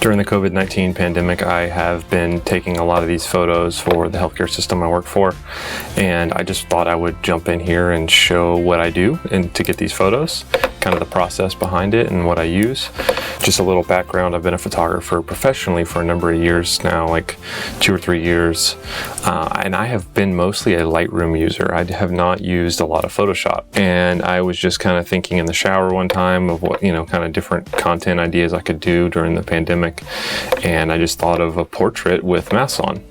During the COVID-19 pandemic, I have been taking a lot of these photos for the healthcare system I work for, and I just thought I would jump in here and show what I do and to get these photos, kind of the process behind it and what I use. Just a little background, I've been a photographer professionally for a number of years now, like 2 or 3 years, and I have been mostly a Lightroom user. I have not used a lot of Photoshop, and I was just kind of thinking in the shower one time of what, kind of different content ideas I could do during the pandemic, and I just thought of a portrait with masks on.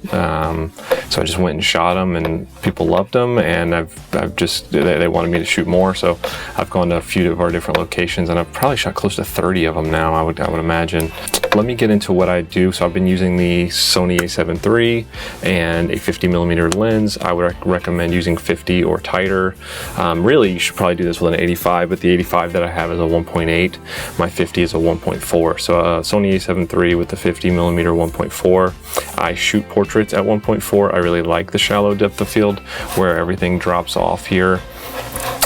So I just went and shot them, and people loved them, and they wanted me to shoot more, so I've gone to a few of our different locations, and I've probably shot close to 30 of them now, I would imagine. Let me get into what I do. So I've been using the Sony a7 III and a 50mm lens. I would recommend using 50 or tighter. Really, you should probably do this with an 85, but the 85 that I have is a 1.8. My 50 is a 1.4. So Sony a7 III with the 50mm 1.4. I shoot portraits at 1.4. I really like the shallow depth of field where everything drops off here.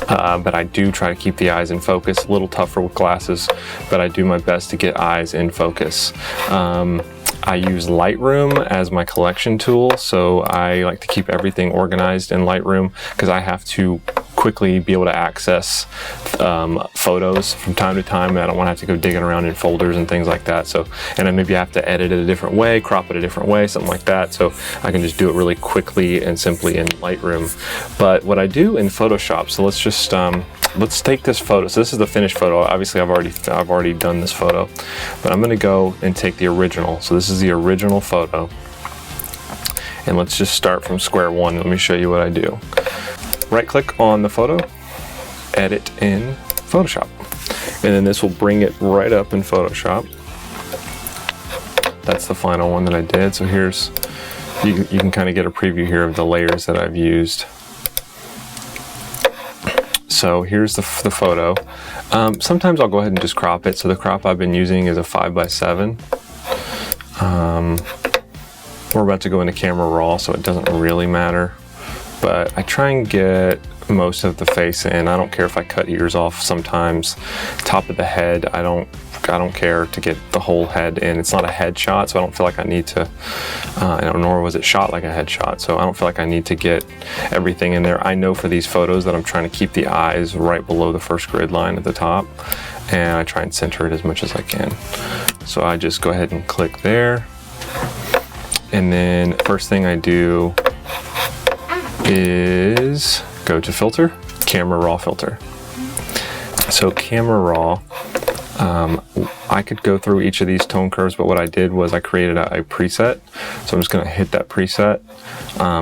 But I do try to keep the eyes in focus. A little tougher with glasses, but I do my best to get eyes in focus. I use Lightroom as my collection tool, so I like to keep everything organized in Lightroom because I have to quickly be able to access photos from time to time, and I don't want to have to go digging around in folders and things like that. So, and then maybe I have to edit it a different way, crop it a different way, something like that. So I can just do it really quickly and simply in Lightroom. But what I do in Photoshop, so let's just let's take this photo. So this is the finished photo. Obviously, I've already done this photo, but I'm going to go and take the original. So this is the original photo, and let's just start from square one. Let me show you what I do. Right click on the photo, edit in Photoshop, and then this will bring it right up in Photoshop. That's the final one that I did. So here's, you can kind of get a preview here of the layers that I've used. So here's the photo. Sometimes I'll go ahead and just crop it. So the crop I've been using is a 5:7. We're about to go into camera raw, so it doesn't really matter. But I try and get most of the face in. I don't care if I cut ears off sometimes. Top of the head, I don't care to get the whole head in. It's not a headshot, so I don't feel like I need to, nor was it shot like a headshot, so I don't feel like I need to get everything in there. I know for these photos that I'm trying to keep the eyes right below the first grid line at the top, and I try and center it as much as I can. So I just go ahead and click there, and then first thing I do is go to filter, camera raw filter. So camera raw, I could go through each of these tone curves, but what I did was I created a preset. So I'm just going to hit that preset.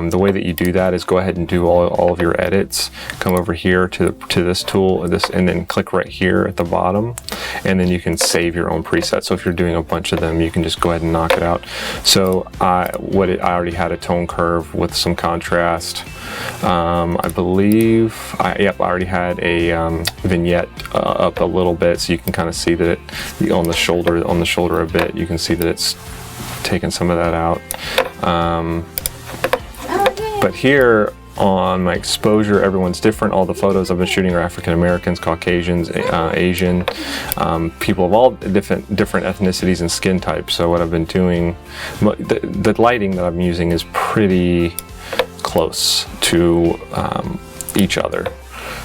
The way that you do that is go ahead and do all of your edits. Come over here to this tool, and then click right here at the bottom, and then you can save your own preset. So if you're doing a bunch of them, you can just go ahead and knock it out. So I already had a tone curve with some contrast. I believe I already had a vignette up a little bit, so you can kind of see that on the shoulder a bit. You can see that it's taken some of that out. But here on my exposure, everyone's different. All the photos I've been shooting are African Americans, Caucasians, Asian, people of all different ethnicities and skin types. So what I've been doing, the lighting that I'm using is pretty close to each other.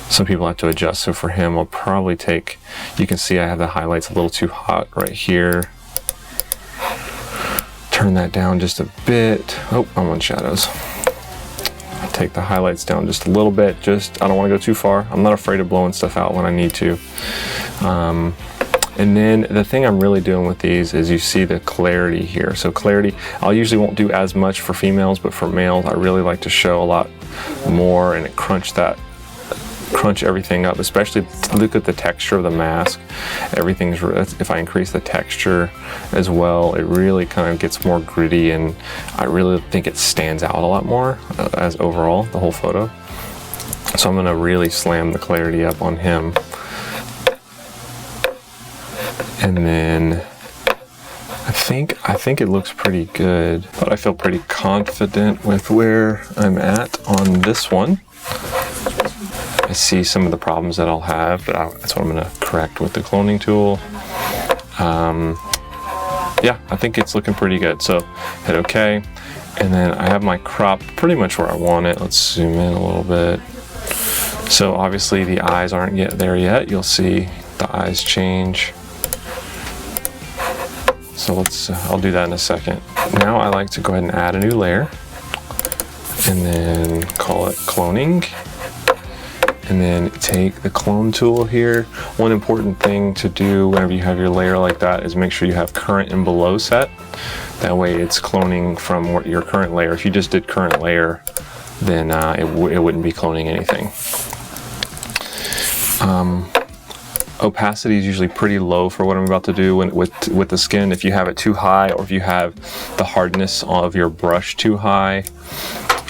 Some people have to adjust. So for him, I'll probably take, you can see I have the highlights a little too hot right here. Turn that down just a bit. Oh, I'm on shadows. I'll take the highlights down just a little bit. I don't want to go too far. I'm not afraid of blowing stuff out when I need to. And then the thing I'm really doing with these is you see the clarity here. So clarity, I usually won't do as much for females, but for males, I really like to show a lot more and crunch everything up, especially look at the texture of the mask. If I increase the texture as well, it really kind of gets more gritty, and I really think it stands out a lot more as overall, the whole photo. So I'm gonna really slam the clarity up on him. And then I think it looks pretty good, but I feel pretty confident with where I'm at on this one. I see some of the problems that I'll have, but that's what I'm going to correct with the cloning tool. yeah, I think it's looking pretty good. So hit OK. And then I have my crop pretty much where I want it. Let's zoom in a little bit. So obviously the eyes aren't yet there yet. You'll see the eyes change. So I'll do that in a second. Now I like to go ahead and add a new layer and then call it cloning. And then take the clone tool here. One important thing to do whenever you have your layer like that is make sure you have current and below set. That way it's cloning from your current layer. If you just did current layer, then it wouldn't be cloning anything. Opacity is usually pretty low for what I'm about to do with the skin. If you have it too high, or if you have the hardness of your brush too high,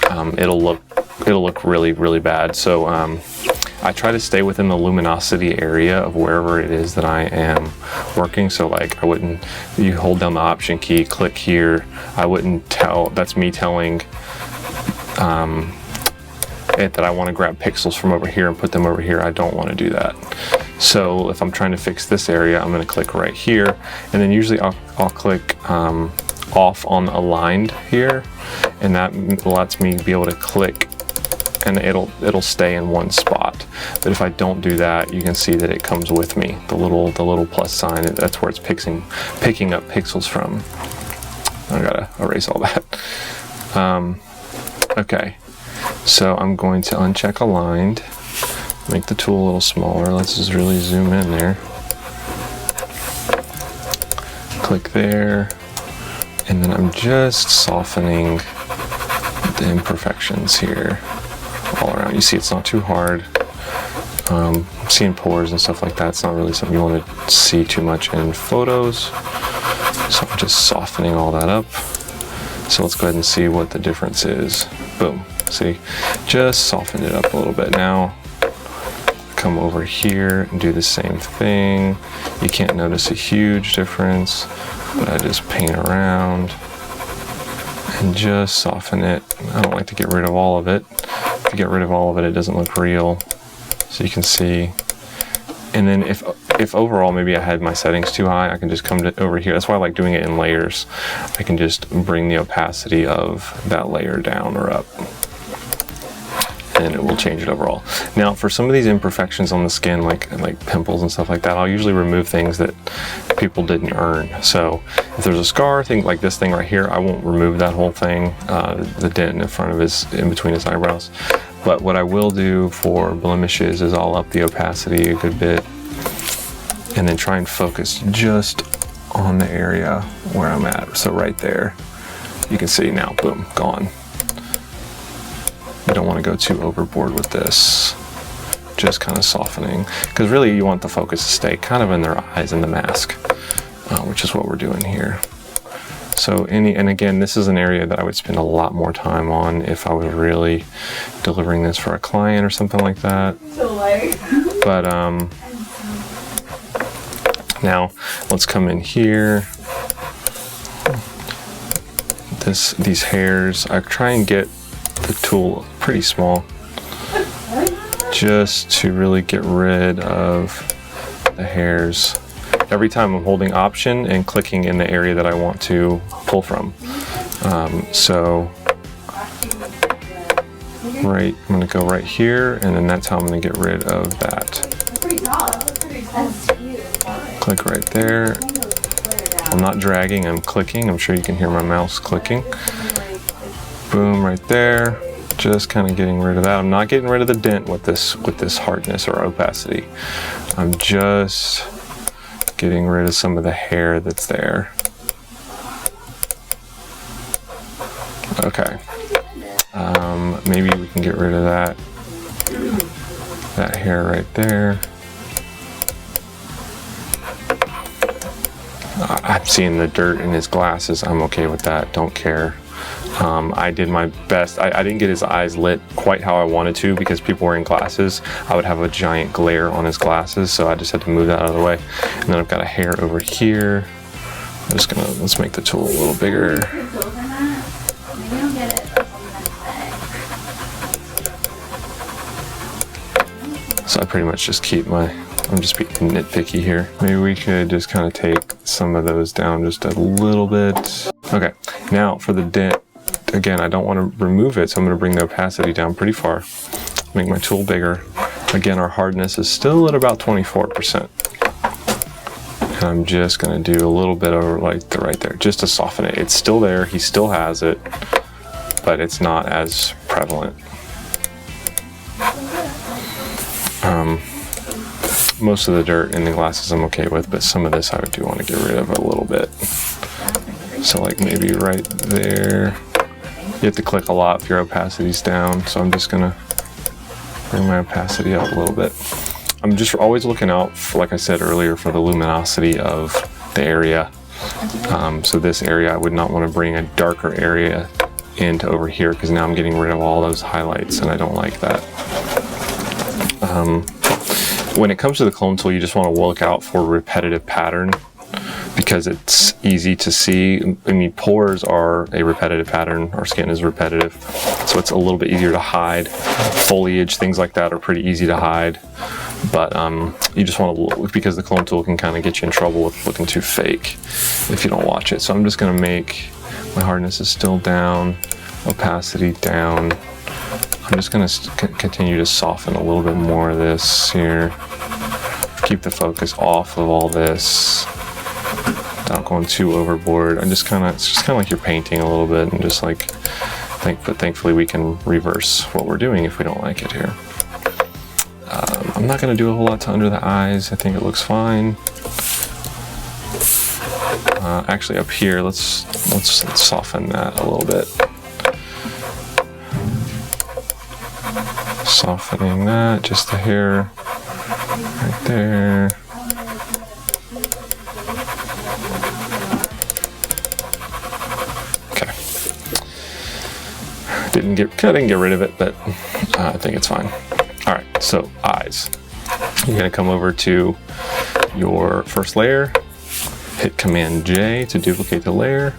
it'll look really, really bad. So I try to stay within the luminosity area of wherever it is that I am working. So like you hold down the option key, click here, I wouldn't tell, that's me telling it that I want to grab pixels from over here and put them over here. I don't want to do that. So if I'm trying to fix this area, I'm going to click right here, and then usually I'll click off on aligned here, and that lets me be able to click and it'll stay in one spot. But if I don't do that, you can see that it comes with me, the little plus sign. That's where it's picking up pixels from. I gotta erase all that. Okay, so I'm going to uncheck aligned, make the tool a little smaller. Let's just really zoom in there. Click there, and then I'm just softening the imperfections here all around. You see it's not too hard. Seeing pores and stuff like that, it's not really something you want to see too much in photos. So I'm just softening all that up. So let's go ahead and see what the difference is. Boom, see, just softened it up a little bit. Now, come over here and do the same thing. You can't notice a huge difference, but I just paint around and just soften it. I don't like to get rid of all of it. If you get rid of all of it, it doesn't look real. So you can see. And then if overall maybe I had my settings too high, I can just come over here. That's why I like doing it in layers. I can just bring the opacity of that layer down or up, and it will change it overall. Now for some of these imperfections on the skin, like pimples and stuff like that, I'll usually remove things that people didn't earn. So if there's a scar, thing like this thing right here, I won't remove that whole thing, the dent in front of in between his eyebrows. But what I will do for blemishes is I'll up the opacity a good bit and then try and focus just on the area where I'm at. So right there, you can see now, boom, gone. You don't want to go too overboard with this. Just kind of softening, because really you want the focus to stay kind of in their eyes and the mask, which is what we're doing here. So and again, this is an area that I would spend a lot more time on if I was really delivering this for a client or something like that. But now let's come in here. These hairs, I try and get the tool pretty small, just to really get rid of the hairs. Every time I'm holding option and clicking in the area that I want to pull from. So I'm gonna go right here, and then that's how I'm gonna get rid of that. Click right there. I'm not dragging, I'm clicking. I'm sure you can hear my mouse clicking. Boom, right there. Just kind of getting rid of that. I'm not getting rid of the dent with this hardness or opacity. I'm just getting rid of some of the hair that's there. Okay. Maybe we can get rid of that hair right there. I'm seeing the dirt in his glasses. I'm okay with that. Don't care. I did my best. I didn't get his eyes lit quite how I wanted to, because people wearing glasses, I would have a giant glare on his glasses, so I just had to move that out of the way. And then I've got a hair over here. I'm just gonna, let's make the tool a little bigger. So I pretty much just keep my I'm just being nitpicky here. Maybe we could just kind of take some of those down just a little bit. Okay, now for the dent, again, I don't want to remove it, so I'm going to bring the opacity down pretty far. Make my tool bigger. Again, our hardness is still at about 24%. And I'm just going to do a little bit over like right there, just to soften it. It's still there, he still has it, but it's not as prevalent. Most of the dirt in the glasses I'm okay with, but some of this I do want to get rid of a little bit. So like maybe right there. You have to click a lot if your opacity's down, so I'm just gonna bring my opacity up a little bit. I'm just always looking out, like I said earlier, for the luminosity of the area. So this area, I would not want to bring a darker area into over here, because now I'm getting rid of all those highlights, and I don't like that. When it comes to the clone tool, you just want to look out for repetitive pattern, because it's easy to see. I mean, pores are a repetitive pattern, our skin is repetitive, so it's a little bit easier to hide. Foliage, things like that are pretty easy to hide, but you just want to look, because the clone tool can kind of get you in trouble with looking too fake if you don't watch it. So I'm just going to make, my hardness is still down, opacity down. I'm just going to continue to soften a little bit more of this here. Keep the focus off of all this, not going too overboard. I'm just kind of, it's just kind of like you're painting a little bit, and just like, but thankfully we can reverse what we're doing if we don't like it here. I'm not going to do a whole lot to under the eyes. I think it looks fine. Actually, up here, let's soften that a little bit. Softening that, just the hair right there. Okay. I didn't get rid of it, but I think it's fine. All right, so eyes. You're gonna come over to your first layer, hit Command J to duplicate the layer.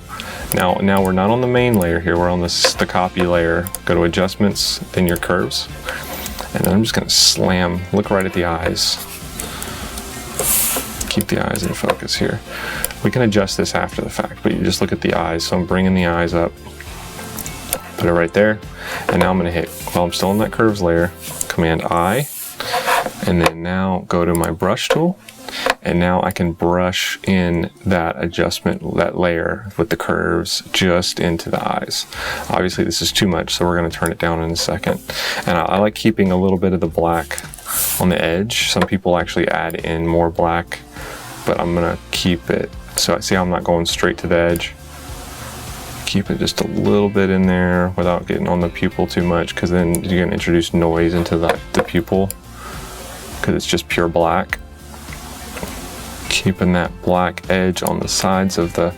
Now we're not on the main layer here, we're on the copy layer. Go to adjustments, then your curves. And then I'm just gonna look right at the eyes. Keep the eyes in focus here. We can adjust this after the fact, but you just look at the eyes. So I'm bringing the eyes up, put it right there. And now I'm gonna hit, while I'm still in that curves layer, Command I, and then now go to my brush tool. And now I can brush in that adjustment, that layer with the curves just into the eyes. Obviously this is too much, so we're going to turn it down in a second. And I like keeping a little bit of the black on the edge. Some people actually add in more black, but I'm going to keep it. So I see how I'm not going straight to the edge. Keep it just a little bit in there without getting on the pupil too much, because then you're going to introduce noise into the pupil, because it's just pure black. Keeping that black edge on the sides of the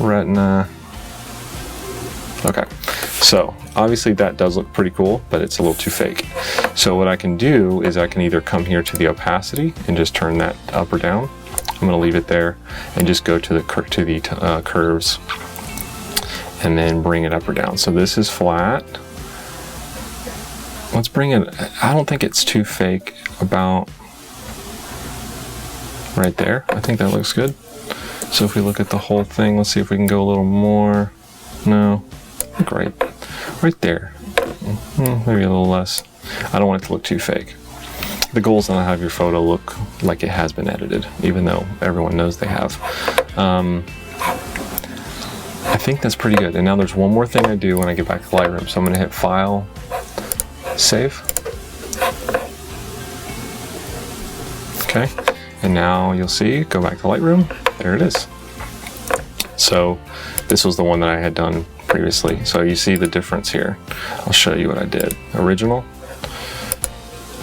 retina. Okay, so obviously that does look pretty cool, but it's a little too fake. So what I can do is I can either come here to the opacity and just turn that up or down. I'm going to leave it there and just go to the curves and then bring it up or down. So this is flat. Let's bring it, I don't think it's too fake, about right there. I think that looks good. So if we look at the whole thing, let's see if we can go a little more. No, great. Right there. Maybe a little less. I don't want it to look too fake. The goal is not to have your photo look like it has been edited, even though everyone knows they have. I think that's pretty good. And now there's one more thing I do when I get back to Lightroom. So I'm going to hit File, Save. Okay. And now you'll see, go back to Lightroom, there it is. So this was the one that I had done previously. So you see the difference here. I'll show you what I did. Original,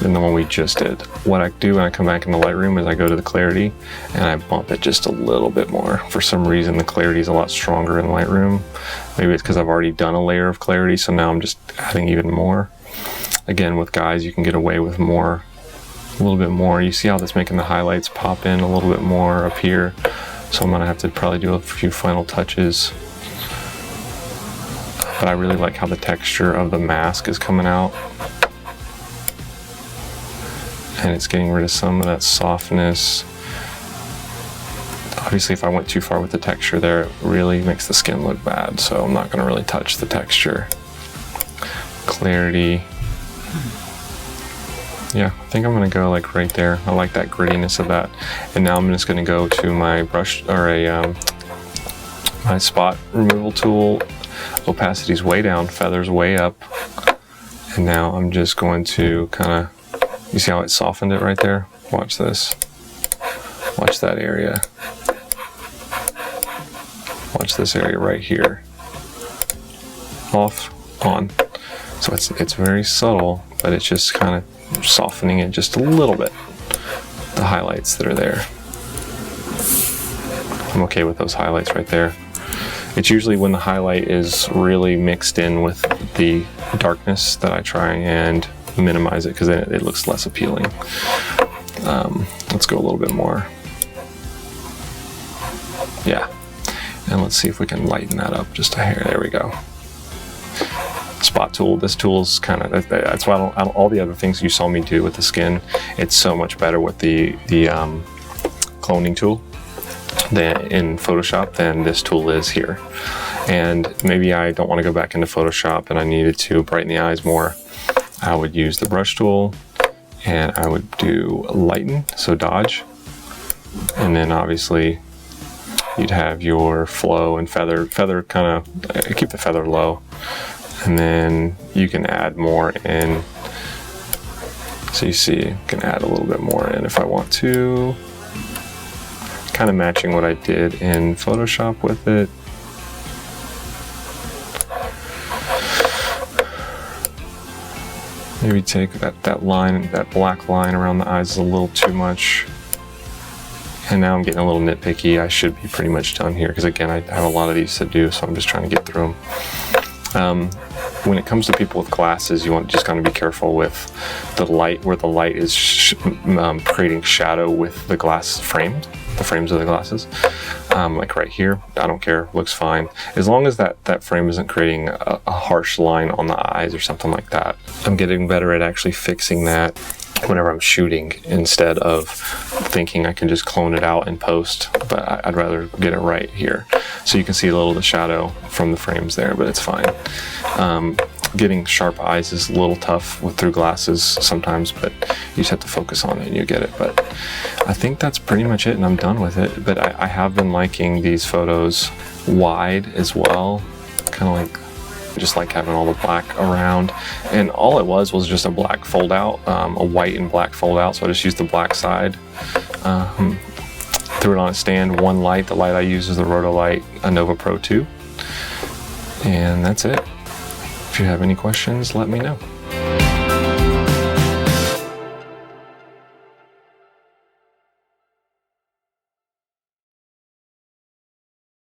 and the one we just did. What I do when I come back into Lightroom is I go to the clarity and I bump it just a little bit more. For some reason, the clarity is a lot stronger in Lightroom. Maybe it's because I've already done a layer of clarity, so now I'm just adding even more. Again, with guys, you can get away with more. A little bit more. You see how that's making the highlights pop in a little bit more up here. So I'm gonna have to probably do a few final touches. But I really like how the texture of the mask is coming out. and it's getting rid of some of that softness. Obviously, if I went too far with the texture there, it really makes the skin look bad, so I'm not going to really touch the texture. Clarity. Yeah, I think I'm going to go like right there. I like that grittiness of that. And now I'm just going to go to my brush, or my spot removal tool. Opacity's way down, feather's way up. And now I'm just going to kind of, you see how it softened it right there? Watch this. Watch that area. Watch this area right here. Off, on. So it's very subtle, but it's just kind of softening it just a little bit. The highlights that are there. I'm okay with those highlights right there. It's usually when the highlight is really mixed in with the darkness that I try and minimize it, because then it looks less appealing. Let's go a little bit more. Yeah. And let's see if we can lighten that up just a hair. There we go. Spot tool. This tool is kind of, that's why I don't, all the other things you saw me do with the skin, it's so much better with the cloning tool in Photoshop than this tool is here. And maybe I don't want to go back into Photoshop and I needed to brighten the eyes more. I would use the brush tool and I would do lighten, so dodge. And then obviously you'd have your flow and feather kind of, keep the feather low. And then you can add more in. So you see, you can add a little bit more in if I want to. Kind of matching what I did in Photoshop with it. Maybe take that line, that black line around the eyes is a little too much. And now I'm getting a little nitpicky. I should be pretty much done here because again, I have a lot of these to do, so I'm just trying to get through them. When it comes to people with glasses, you want to just kind of be careful with the light, where the light is creating shadow with the glass framed, the frames of the glasses. Like right here, I don't care, looks fine. As long as that frame isn't creating a harsh line on the eyes or something like that. I'm getting better at actually fixing that whenever I'm shooting, instead of thinking I can just clone it out in post, but I'd rather get it right here. So you can see a little of the shadow from the frames there, but it's fine. Getting sharp eyes is a little tough through glasses sometimes, but you just have to focus on it and you get it. But I think that's pretty much it, and I'm done with it. But I have been liking these photos wide as well, kind of like, just like having all the black around. And all it was just a black fold out, a white and black fold out. So I just used the black side, threw it on a stand, one light. The light I use is the Rotolight Nova Pro 2. And that's it. If you have any questions, let me know.